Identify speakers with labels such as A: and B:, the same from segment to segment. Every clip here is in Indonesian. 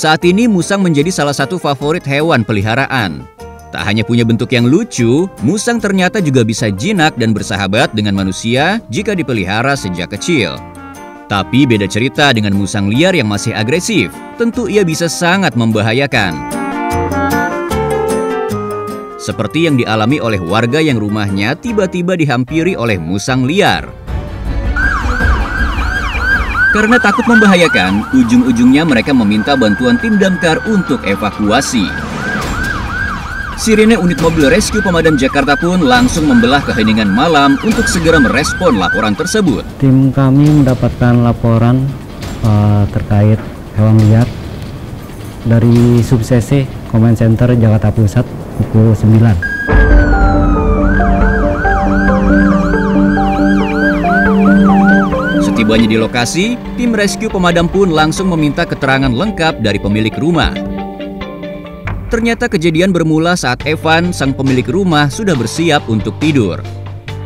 A: Saat ini musang menjadi salah satu favorit hewan peliharaan. Tak hanya punya bentuk yang lucu, musang ternyata juga bisa jinak dan bersahabat dengan manusia jika dipelihara sejak kecil. Tapi beda cerita dengan musang liar yang masih agresif. Tentu ia bisa sangat membahayakan. Seperti yang dialami oleh warga yang rumahnya tiba-tiba dihampiri oleh musang liar. Karena takut membahayakan, ujung-ujungnya mereka meminta bantuan tim damkar untuk evakuasi. Sirine unit mobil rescue pemadam Jakarta pun langsung membelah keheningan malam untuk segera merespon laporan tersebut.
B: Tim kami mendapatkan laporan terkait hewan liar dari Subsesi Command Center Jakarta Pusat pukul 9.
A: Setibanya di lokasi, tim rescue pemadam pun langsung meminta keterangan lengkap dari pemilik rumah. Ternyata kejadian bermula saat Evan, sang pemilik rumah, sudah bersiap untuk tidur.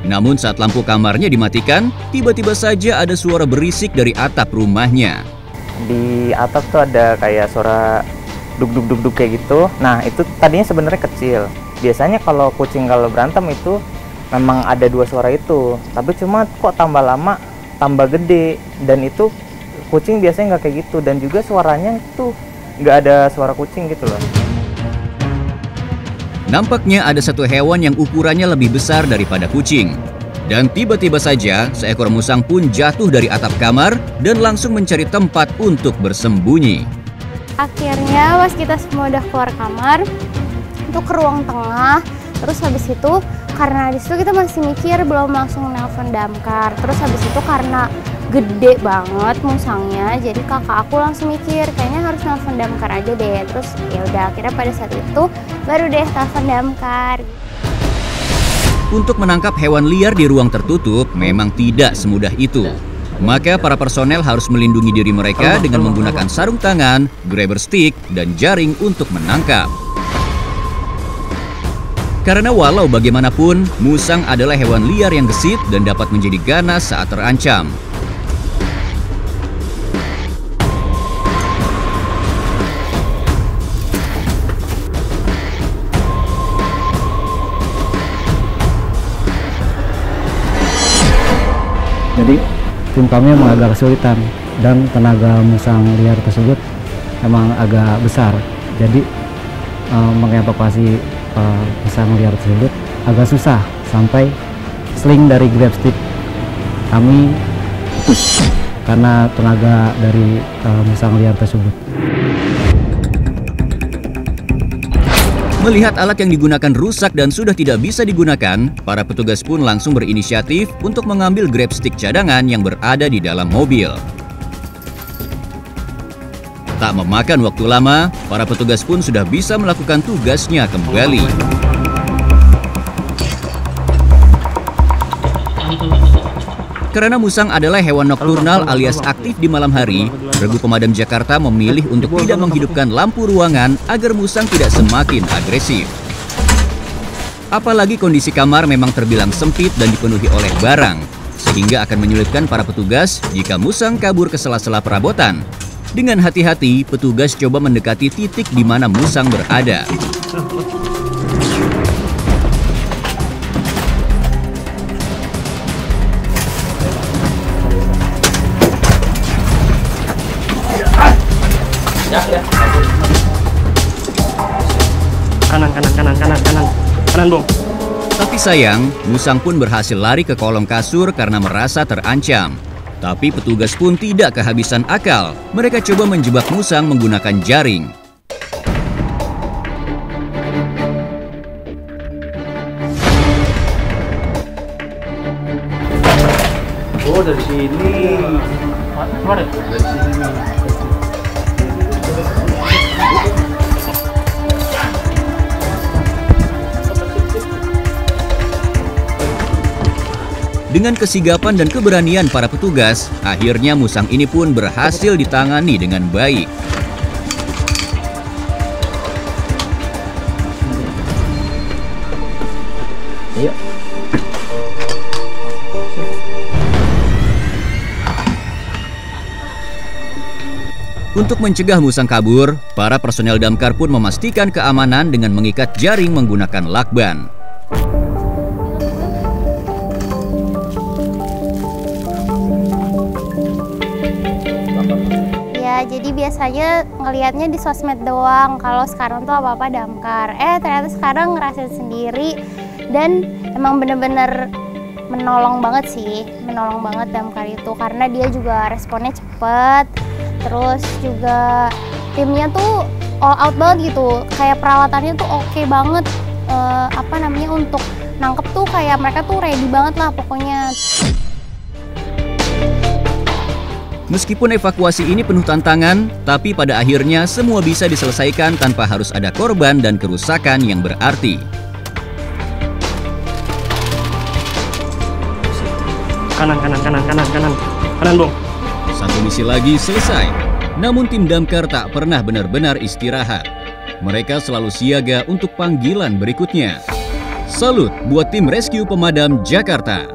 A: Namun saat lampu kamarnya dimatikan, tiba-tiba saja ada suara berisik dari atap rumahnya.
C: Di atap tuh ada kayak suara duk-duk-duk kayak gitu. Nah, itu tadinya sebenarnya kecil. Biasanya kalau kucing kalau berantem itu memang ada dua suara itu. Tapi cuma kok tambah lama tambah gede, dan itu kucing biasanya nggak kayak gitu, dan juga suaranya tuh nggak ada suara kucing gitu loh.
A: Nampaknya ada satu hewan yang ukurannya lebih besar daripada kucing. Dan tiba-tiba saja seekor musang pun jatuh dari atap kamar dan langsung mencari tempat untuk bersembunyi.
D: Akhirnya pas kita semua udah keluar kamar, untuk ke ruang tengah, terus habis itu karena di situ kita masih mikir belum langsung nelpon damkar. Terus habis itu karena gede banget musangnya, jadi kakak aku langsung mikir kayaknya harus nelpon damkar aja deh. Terus ya udah, akhirnya pada saat itu baru deh telepon damkar.
A: Untuk menangkap hewan liar di ruang tertutup memang tidak semudah itu. Maka para personel harus melindungi diri mereka dengan menggunakan sarung tangan, grabber stick, dan jaring untuk menangkap. Karena walau bagaimanapun, musang adalah hewan liar yang gesit dan dapat menjadi ganas saat terancam.
B: Jadi tim kami memang agak kesulitan, dan tenaga musang liar tersebut memang agak besar. Jadi mengevakuasi musang liar tersebut agak susah, sampai sling dari grab stick kami putus karena tenaga dari musang liar tersebut.
A: Melihat alat yang digunakan rusak dan sudah tidak bisa digunakan, para petugas pun langsung berinisiatif untuk mengambil grab stick cadangan yang berada di dalam mobil. Tak memakan waktu lama, para petugas pun sudah bisa melakukan tugasnya kembali. Karena musang adalah hewan nokturnal alias aktif di malam hari, Regu Pemadam Jakarta memilih untuk tidak menghidupkan lampu ruangan agar musang tidak semakin agresif. Apalagi kondisi kamar memang terbilang sempit dan dipenuhi oleh barang, sehingga akan menyulitkan para petugas jika musang kabur ke sela-sela perabotan. Dengan hati-hati, petugas coba mendekati titik di mana musang berada.
E: Kanan, Bung.
A: Tapi sayang, musang pun berhasil lari ke kolong kasur karena merasa terancam. Tapi petugas pun tidak kehabisan akal. Mereka coba menjebak musang menggunakan jaring.
E: Oh, dari sini. Keluar ya? Dari sini.
A: Dengan kesigapan dan keberanian para petugas, akhirnya musang ini pun berhasil ditangani dengan baik.
B: Iya.
A: Untuk mencegah musang kabur, para personel damkar pun memastikan keamanan dengan mengikat jaring menggunakan lakban.
D: Ya, jadi biasanya ngelihatnya di sosmed doang, kalau sekarang tuh apa-apa damkar. Ternyata sekarang ngerasain sendiri, dan emang bener-bener menolong banget sih, menolong banget damkar itu, karena dia juga responnya cepet. Terus juga timnya tuh all out banget gitu, kayak peralatannya tuh oke banget, untuk nangkep tuh kayak mereka tuh ready banget lah pokoknya.
A: Meskipun evakuasi ini penuh tantangan, tapi pada akhirnya semua bisa diselesaikan tanpa harus ada korban dan kerusakan yang berarti.
E: Kanan, Bung.
A: Satu misi lagi selesai, namun tim damkar tak pernah benar-benar istirahat. Mereka selalu siaga untuk panggilan berikutnya. Salut buat tim rescue pemadam Jakarta.